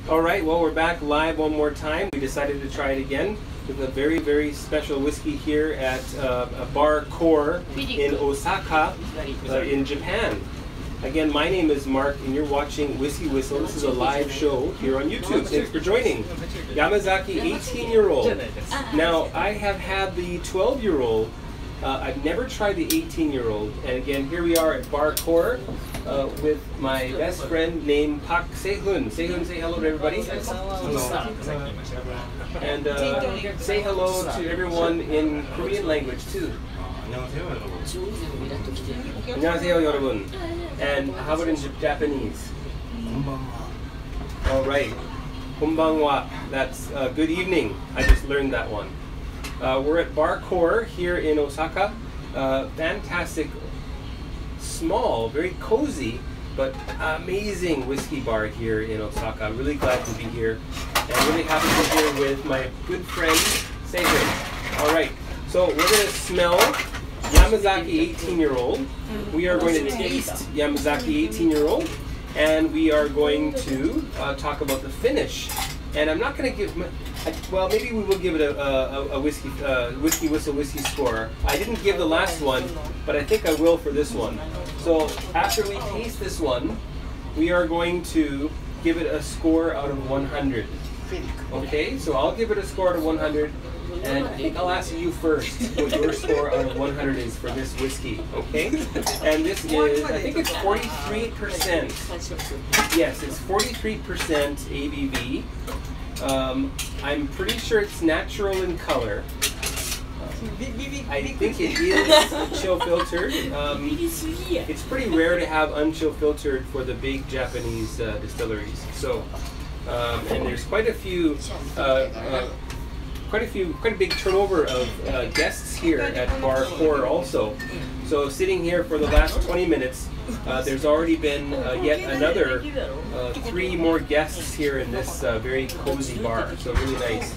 All right, well, we're back live one more time. We decided to try it again with a very, very special whiskey here at a bar core in Osaka, in Japan. Again, my name is Mark, and you're watching Whiskey Whistle. This is a live show here on YouTube. Thanks for joining. Yamazaki, 18-year-old. Now, I have had the 12-year-old. I've never tried the 18-year-old. And again, here we are at Bar Core with my best friend named Pak Sehoon. Sehoon, say hello to everybody. And say hello to everyone in Korean language too. 안녕하세요, 여러분. And how about in Japanese? All right. Konbanwa. That's good evening. I just learned that one. We're at Bar Core here in Osaka. Fantastic, small, very cozy, but amazing whiskey bar here in Osaka. I'm really glad to be here. And really happy to be here with my good friend, Sehoon. All right, so we're going to smell Yamazaki 18-year-old. We are going to taste Yamazaki 18-year-old. And we are going to talk about the finish. And I'm not going to give, well, maybe we will give it a whiskey whistle whiskey score. I didn't give the last one, but I think I will for this one. So after we taste this one, we are going to give it a score out of 100. Okay, so I'll give it a score out of 100, and I think I'll ask you first what your score out of 100 is for this whiskey. Okay, and this is, I think it's 43%. Yes, it's 43% ABV. I'm pretty sure it's natural in color. I think it is chill filtered. It's pretty rare to have unchill filtered for the big Japanese distilleries. So, and there's quite a big turnover of guests here at Bar Core also. So sitting here for the last 20 minutes, there's already been yet another 3 more guests here in this very cozy bar. So really nice.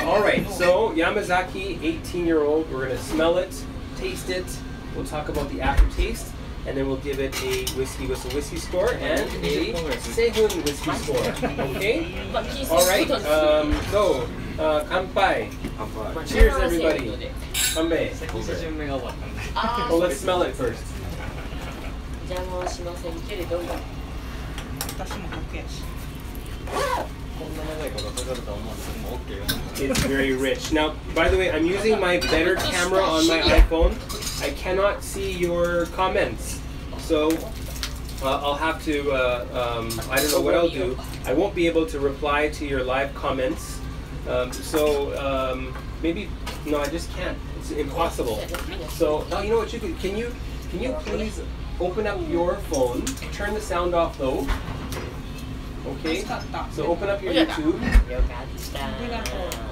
All right, so Yamazaki, 18-year-old. We're going to smell it, taste it. We'll talk about the aftertaste, and then we'll give it a Whiskey Whistle whiskey score and a Sehoon whiskey score. Okay? All right. So, kanpai. Cheers, everybody. Kanpai. Well, let's smell it first. It's very rich. Now, by the way, I'm using my better camera on my iPhone. I cannot see your comments, so I'll have to, I don't know what I'll do. I won't be able to reply to your live comments. Maybe, no, I just can't. It's impossible. So, you know what you can you please open up your phone, turn the sound off though. Okay, so open up your YouTube.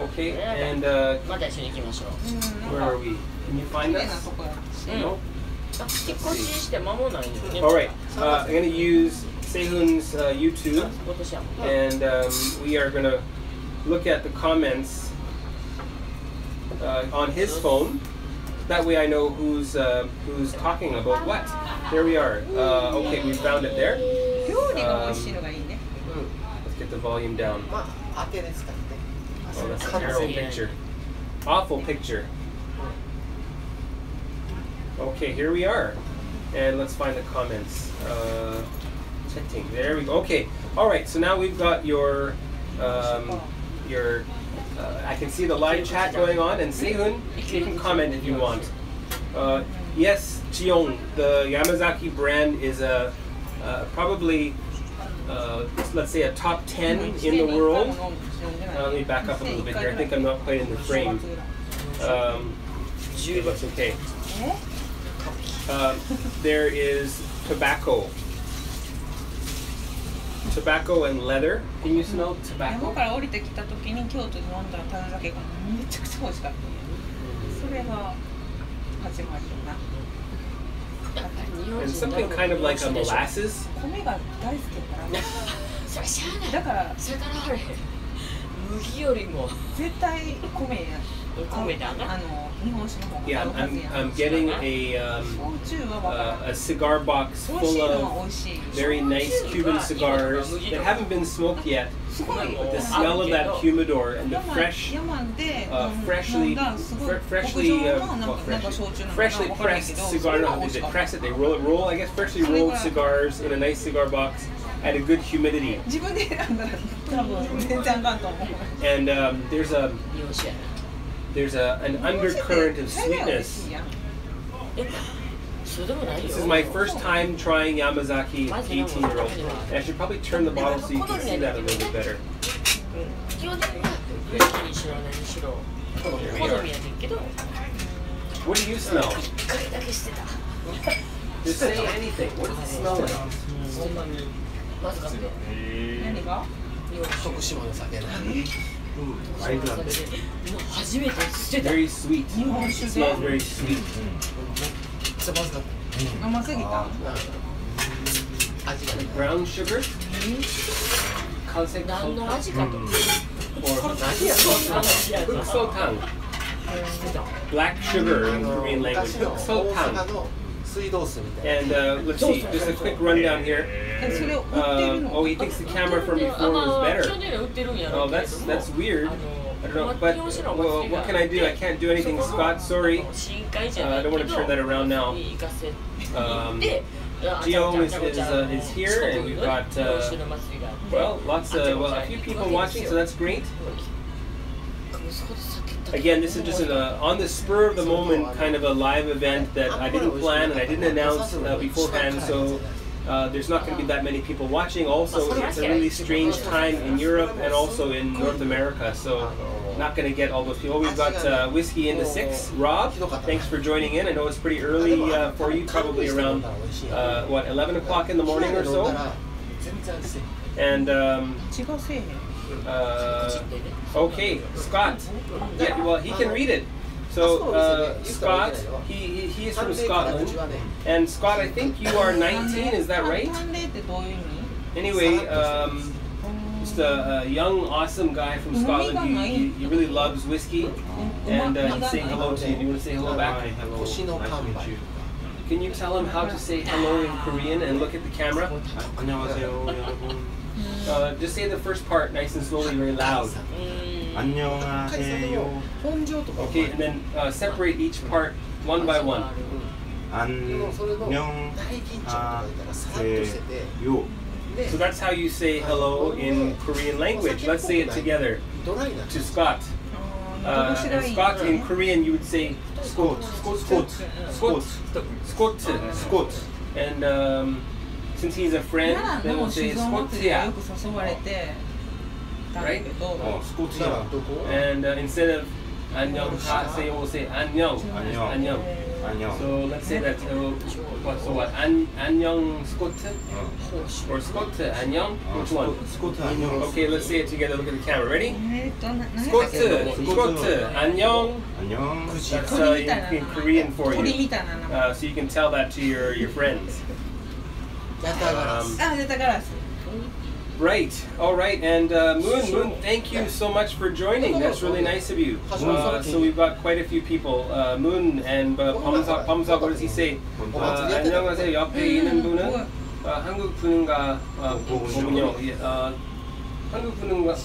Okay, and where are we? Can you find us? No? Alright, I'm going to use Sehoon's YouTube, and we are going to look at the comments on his phone. That way I know who's talking about what. There we are. Okay, we found it there. Let's get the volume down. Oh, that's a terrible picture. Awful picture. Okay, here we are. And let's find the comments. Chatting. There we go. Okay. All right. So now we've got your I can see the live chat going on, and Sehoon, you can comment if you want. Yes, Jiong, the Yamazaki brand is probably let's say a top 10 in the world. Let me back up a little bit here. I think I'm not quite in the frame. It looks okay. There is tobacco. Tobacco and leather. Can you smell tobacco? And something kind of like a molasses. Yeah, I'm getting a cigar box full of very nice Cuban cigars that haven't been smoked yet. But the smell of that humidor and the freshly pressed cigar. No, how do they press it? They roll. I guess freshly rolled cigars in a nice cigar box at a good humidity. And there's an undercurrent of sweetness. This is my first time trying Yamazaki 18-year-old. And I should probably turn the bottle so you can see that a little bit better. What do you smell? Just say anything. What does it smell like? Very sweet. It smells very sweet. Brown sugar? Or Sultang. Black sugar in Korean language. Sultang. And let's see, just a quick rundown here. Oh, he thinks the camera from before was better. Oh, that's weird. I don't know, but well, what can I do? I can't do anything, Scott. Sorry. I don't want to turn that around now. Gio is here, and we've got a few people watching, so that's great. Again, this is just on the spur of the moment kind of a live event that I didn't plan and I didn't announce beforehand, so there's not going to be that many people watching. Also, it's a really strange time in Europe and also in North America, so not going to get all those people. We've got Whiskey in the 6. Rob, thanks for joining in. I know it's pretty early for you, probably around, 11 o'clock in the morning or so. And okay, Scott. Yeah, well, he can read it. So Scott, he is from Scotland, and Scott, I think you are 19. Is that right? Anyway, just a young, awesome guy from Scotland. He really loves whiskey, and he's saying hello to you. Do you want to say hello back? Can you tell him how to say hello in Korean and look at the camera? Just say the first part nice and slowly, very loud. 안녕하세요. Okay, and then separate each part one by one. 안녕하세요. So that's how you say hello in Korean language. Let's say it together to Scott. And Scott in Korean you would say skot, skot, skot, skot, skot. And since he's a friend, then we'll say skot야. Right? And instead of 안녕하세요, we'll say 안녕. 안녕. So let's say that. what? 안녕 스코트? Or 스코트 안녕? Which one? 스코트 안녕. Okay, let's say it together. Look at the camera. Ready? 스코트, 스코트 안녕. 안녕. That's in Korean for you. So you can tell that to your friends. Right, all right, and Moon, thank you so much for joining. That's really nice of you. So we've got quite a few people. Moon and Pamsak, what does he say? 안녕하세요. 옆에 있는 분은 한국분과 보군요. 한국분과?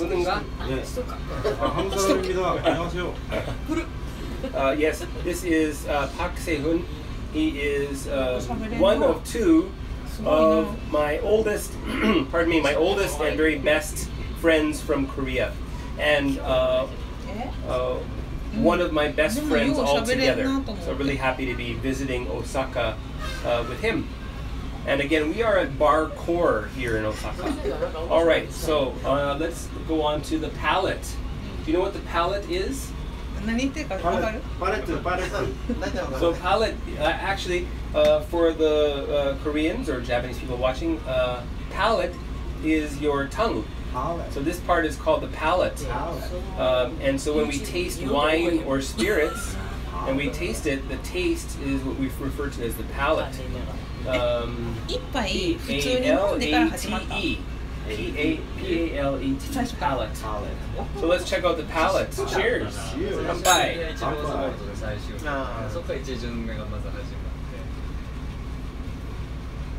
네. 한국 사람입니다. 안녕하세요. Yes, this is Park Sehoon. He is one of two of my oldest, my oldest and very best friends from Korea, and one of my best friends altogether. So I'm really happy to be visiting Osaka with him. And again, we are at Bar Core here in Osaka. All right, so let's go on to the palate. Do you know what the palate is? So palate, actually, for the Koreans or Japanese people watching, palate is your tongue. So this part is called the palate. And so when we taste wine or spirits, and we taste it, the taste is what we refer to as the palate. P-A-L-A-T-E. P-A-L-E-T. Palette. So let's check out the palette. Cheers. 乾杯。そこから1巡目がまず始まって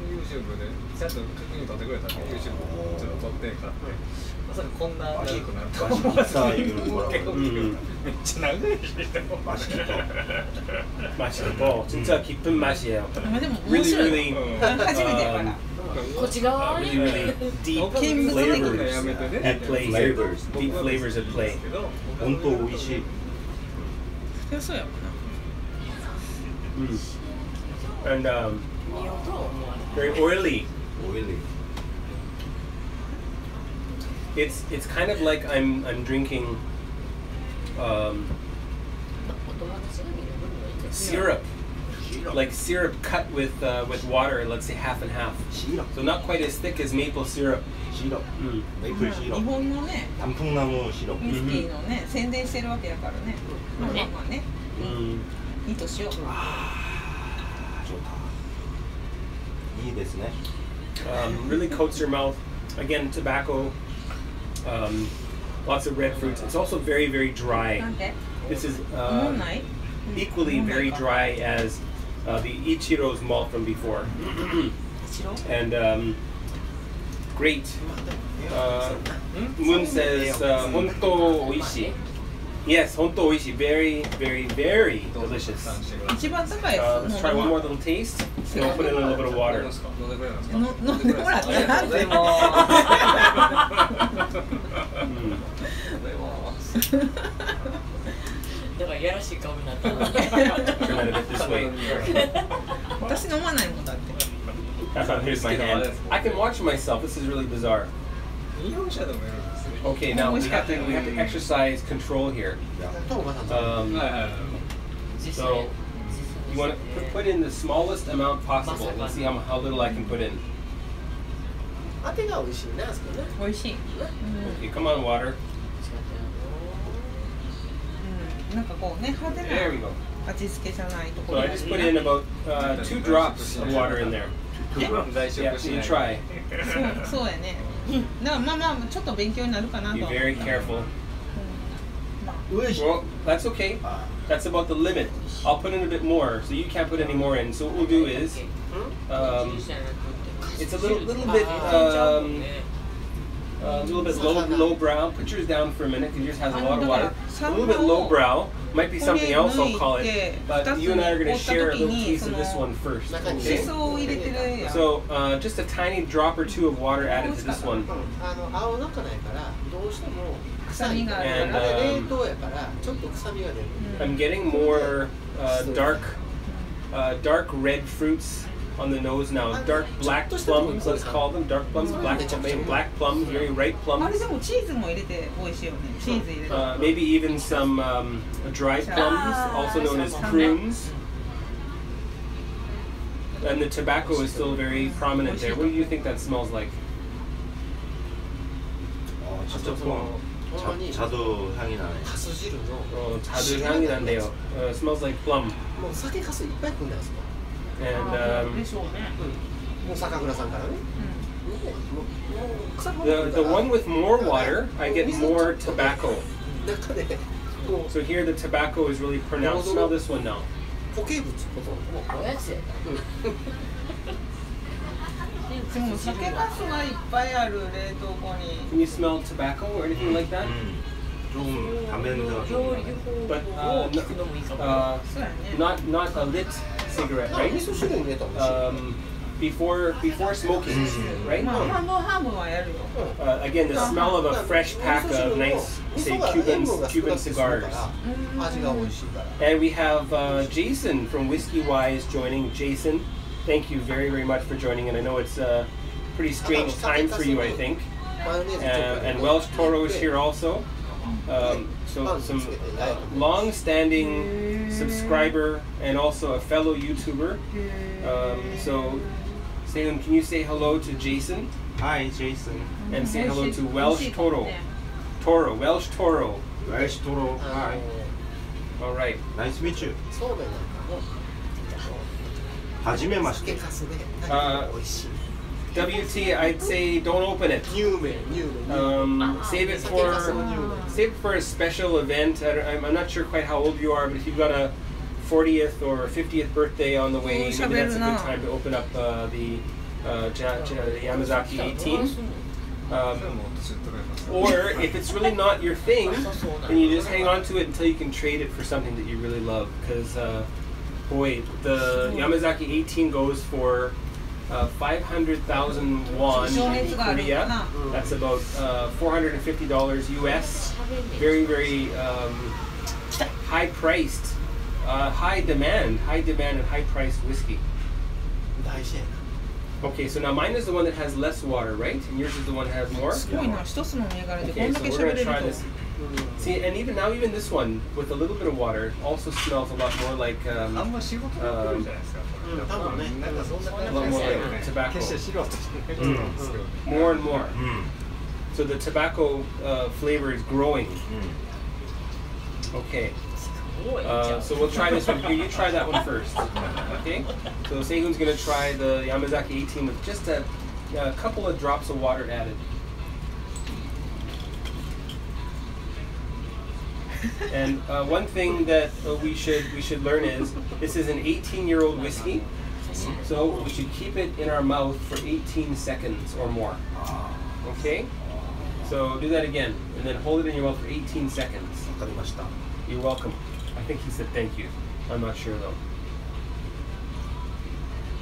YouTube でちゃんと確認取ってくれたんで YouTube ちょっと撮って買ってまさかこんな長くなるとは思わずにめっちゃ長いし맛있고 진짜 깊은 맛이에요. でも面 Really, 白い really, 初めてやから really, really deep 見物的 flavors やめてね at play here. Deep flavors at play. 本当美味しい。そりゃそうやもんな And very oily. It's kind of like I'm drinking syrup, like syrup cut with water. Let's say half and half. So not quite as thick as maple syrup. 시럽. 메이플 日 시럽. 本のね 단풍나무 시럽. ウイスキーのね宣伝してるわけやからねまあまあまあねいいとしよう 좋다.いいですね. Really coats your mouth. Again, tobacco. Lots of red fruits. It's also very, very な dry. んで This is 思わない equally very dry as the Ichiro's malt from before. 一郎 And great. Moon says, honto oishi. Yes, honto oishi. Very, very, very delicious. 一番高いや Let's つ try one more little taste. And we'll put in a little bit of water. 飲んでくれるんですか飲んでもらったらなんでもだからやらしい顔になったの Turn that a bit this way. 私飲まないもんだって Here's my hand. I can watch myself. This is really bizarre. 日本茶でもやるんですね Okay, now we have to exercise control here. はいはいはい So you want to put in the smallest amount possible. Let's see how little I can put in. 当てが美味しいねあそこね美味しい Okay, come on, water. なんかこうね派手 There we な go. 味付けじゃないとこ So ろ I just put in about 2 drops of water in there. 外 Yeah, 食し you ない try. そうやねだからまあまあちょっと勉強になるかな Be と very careful. ういし Well, that's okay. That's about the limit. I'll put in a bit more, so you can't put any more in. So what we'll do is, it's a little bit lowbrow. Put yours down for a minute because yours has a lot of water. A little bit lowbrow. Might be something else I'll call it. But you and I are going to share a little piece of this one first. し Okay? そを入れてるやん So just a tiny drop or two of water added to this one. 青中ないからどうしても臭みがある And から 冷凍やからちょっと臭みが出る I'm getting more dark red fruits on the nose now. Dark black plums, let's call them. Dark plums, black plums, very ripe あれ plums. でもチーズも入れて美味しいよねチーズ入れて Maybe even some dried plums, also known as prunes. And the tobacco is still very prominent there. What do you think that smells like? 자두 향이 나네. かす汁の 자두 향이 난대요. Smells like plum. もう酒かすいっぱい組んでますもん And でしょうねもう酒蔵さんからね the one with more water, I get more tobacco. 中でもう So here the tobacco is really pronounced. Smell this one now. 固形物ほとんどもうおやつやでも酒かすがいっぱいある冷凍庫に Can you smell tobacco or anything like that? 좀 담배 냄새가 料 좀 理 나네. 法 But を聞くのもいいかも そうやね not a lit cigarette, 味 right? 噌汁に入れたら美味しい Before smoking, right? まあ半分はやるよ Again, the smell of a fresh pack of nice, say Cuban cigars. 味が美味しいから And we have Jason from WhiskyWise joining. Jason, thank you very, very much for joining. And I know it's a pretty strange time for you, I think. マヨネーズちょっと And Welsh Toro is here also. So some long-standing subscriber and also a fellow YouTuber. So, Sehoon, can you say hello to Jason Hi, Jason. and say hello to Welsh Toro? Toro, Welsh Toro. Welsh Toro. あ Hi. の All right. Nice to meet you. そうめんなんかもはじめまして酒かすで美味しい WT, I'd say don't open it. Save it for a special event. I'm not sure quite how old you are, but if you've got a 40th or 50th birthday on the way, maybe that's a good time to open up the Yamazaki 18. Or if it's really not your thing, then you just hang on to it until you can trade it for something that you really love. Because, boy, the Yamazaki 18 goes for 500,000 won in Korea. That's about $450 US. Very, very high-priced, high demand and high-priced whiskey. Okay, so now mine is the one that has less water, right? And yours is the one that has more? Okay, so we're going to try this. See, and even this one, with a little bit of water, also smells a lot more like tobacco. More and more. So the tobacco flavor is growing. Okay. So we'll try this one. Here, you try that one first. Okay? So Sehoon's going to try the Yamazaki 18 with just a couple of drops of water added. And one thing that we should learn is this is an 18-year-old whiskey, so we should keep it in our mouth for 18 seconds or more. Okay? So do that again, and then hold it in your mouth for 18 seconds. You're welcome. I think he said thank you. I'm not sure though.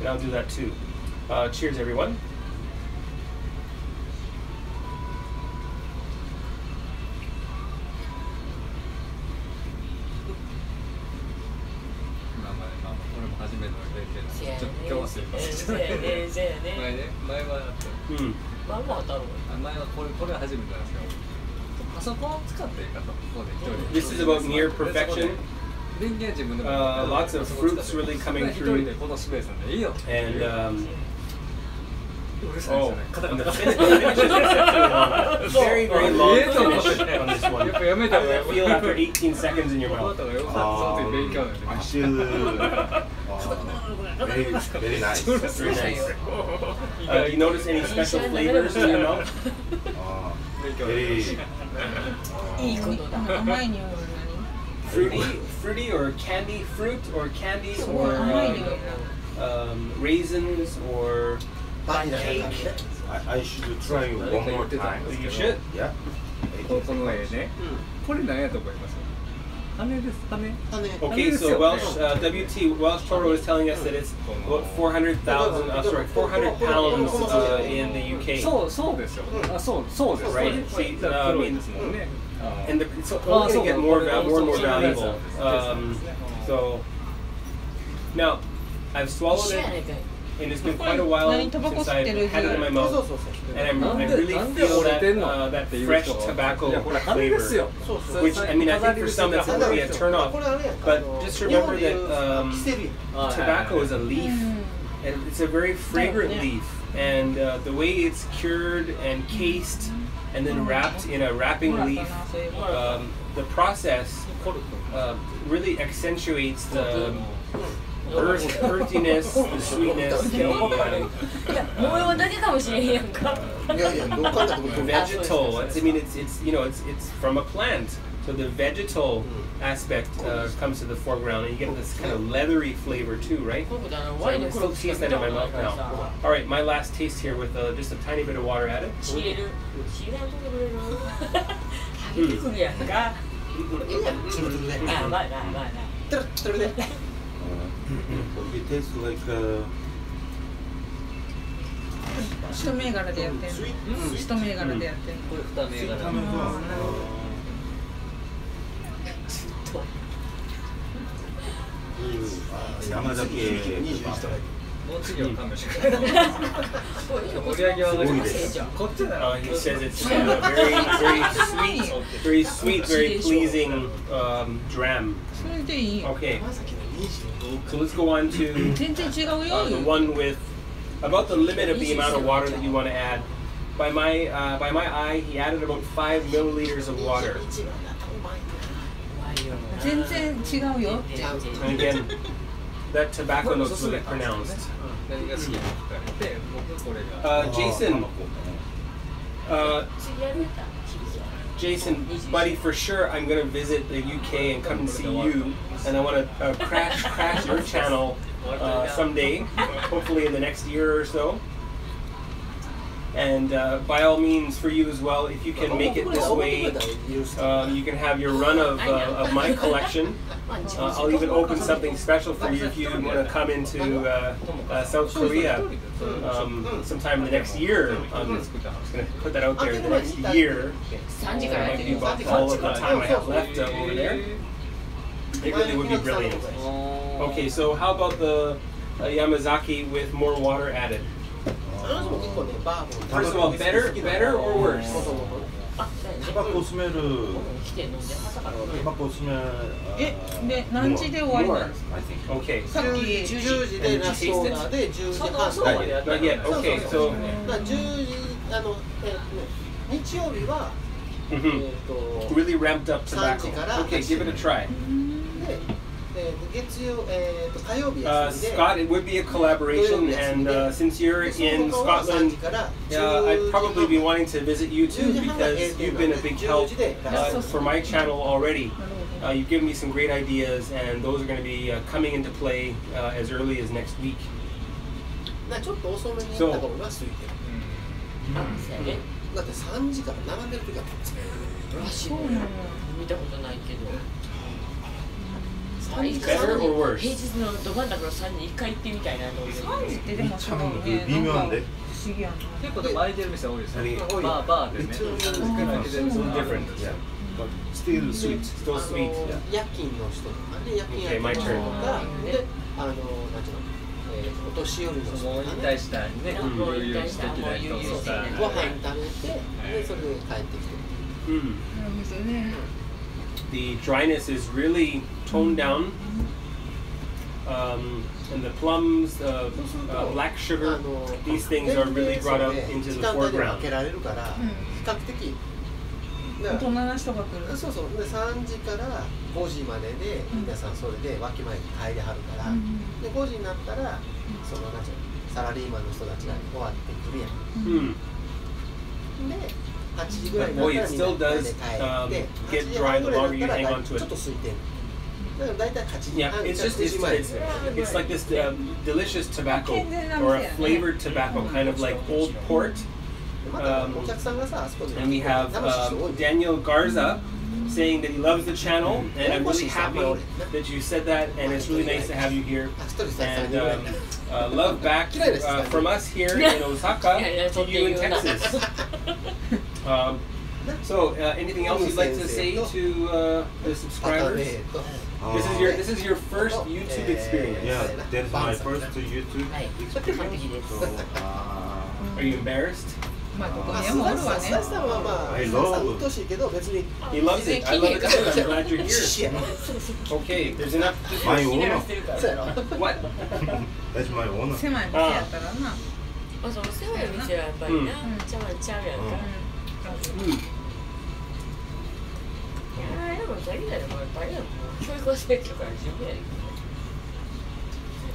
And I'll do that too. Cheers, everyone. This is about near perfection. Lots of fruits really coming through. And and the finish is very, very long finish on this one. How does that feel after 18 seconds in your mouth? Very nice. Very nice. Do you notice any special flavors in your mouth? Very fruity or candy fruit or candy or raisins or cake. I should try one more time. You should. Yeah. Okay, so Welsh Toro is telling us that it's about 400 pounds in the UK. Right? See, and it's only going to get more and more valuable. So now I've swallowed it, and it's been quite a while since I've had it in my mouth, and I really feel that fresh tobacco flavor. Which, I mean, I think for some that's going to be a turn-off, but just remember that tobacco is a leaf, and it's a very fragrant leaf, and the way it's cured and cased and then wrapped in a wrapping leaf, the process really accentuates the earthiness, the sweetness, the vegetal. I mean, it's from a plant, so the vegetal aspect comes to the foreground, and you get this kind of leathery flavor too, right? So I can still taste that in my mouth now. All right, my last taste here with just a tiny bit of water added. It tastes like Yamazaki. He says it's very sweet, very pleasing dram. Okay, so let's go on to the one with about the limit of the amount of water that you want to add. By my eye, he added about 5 milliliters of water. And again, that tobacco note's really pronounced. 何が好きなのか聞かれて、僕これが。 Jason, 次やるんだ。 Jason, buddy, for sure I'm going to visit the UK and come and see you, and I want to crash your channel someday, hopefully in the next year or so. And by all means, for you as well, if you can make it this way, you can have your run of my collection. I'll even open something special for you if you want to come into South Korea sometime in the next year. I'm just going to put that out there. The next year, might be about all of the time I have left over there. It really would be brilliant. Okay, so how about the Yamazaki with more water added? First of all, better or worse? タバコスメルタバコスメで何時で終わりなんですか？ Okay. さっき10時でラストオーダーで10時半 Not yet. Okay, so 10時日曜日は really ramped up tobacco. 3時から Okay, give it a try. で月曜火曜日休みで Scott, it would be a collaboration, and since you're in Scotland, I'd probably be wanting to visit you too, because you've been a big help for my channel already. You've given me some great ideas, and those are going to be coming into play as early as next week. ちょっと遅めに行った方が空いてる。だって3時から並んでる時はそうなの。見たことないけど。 Better or worse? 平日のど真ん中の3時1回行ってみたいな。3時ってでもそうね。微妙で不思議やな。結構でも空いてる店多いですよ。バーでね。 Different. Yeah. But still sweet. Still sweet. 夜勤の人とかね、夜勤 Okay, my やって turn. る人とかなんていうのお年寄りの人もう引とかね退したね、こういう素敵な人とさ、ご飯食べてでそれで帰ってきて Mm. なるほどね。 The dryness is really toned down, and the plums, black sugar, these things are really brought up into 時 the 間帯で分 foreground. けられるから比較的大人な人が来る。そうそうで3時から5時までで皆さんそれでわきまえに帰りはるからで5時になったらそのなんていうのサラリーマンの人たちが終わってくるやん Mm. で8時ぐらいにな Boy, った it らみんな still で does 帰って get 8時 dry 半 the ぐらい longer に you なった hang ら on ち to ょっ it. と空いてるだから大体8時 Yeah, 半 it's just 9時まで it's like this delicious tobacco or a flavored tobacco, kind of like old port. またお客さんがさあそこで And we have 楽しい人多い Daniel Garza saying that he loves the channel, and I'm really happy that you said that, and it's really nice to have you here. あ一人さ And love back from us here in Osaka to you in Texas. So, anything else you'd like to say to the subscribers? This is your first YouTube experience. Yeah, that's my first YouTube はい。 experience. So, Are you embarrassed? まあここまあ、にもおるわね。須田さんはまあ、 I 須田さん love うっとうしいけど別に He loves it. I love it too. I'm glad you're 必 here. 死やな Okay, there's enough. my 気になら owner. せてるから。そうやろ What? That's my owner. 狭い店やったらな。まあその狭い店はやっぱりな、ちゃうちゃうやんか。い Mm. やでも大事だよ。もうやっぱり教育はせっかくから十分やで。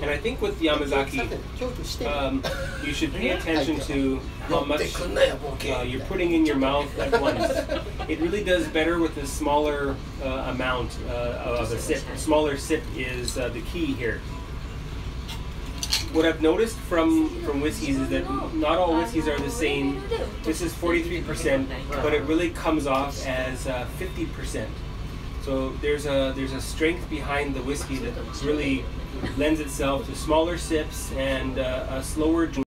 And I think with Yamazaki, 教育してる you should pay attention to how 持って much くんなよボケ you're putting in your mouth at once. It really does better with a smaller amount of a sip. A smaller sip is the key here. What I've noticed from whiskeys is that not all whiskeys are the same. This is 43%, but it really comes off as 50%. So there's a strength behind the whiskey that really lends itself to smaller sips and a slower drink.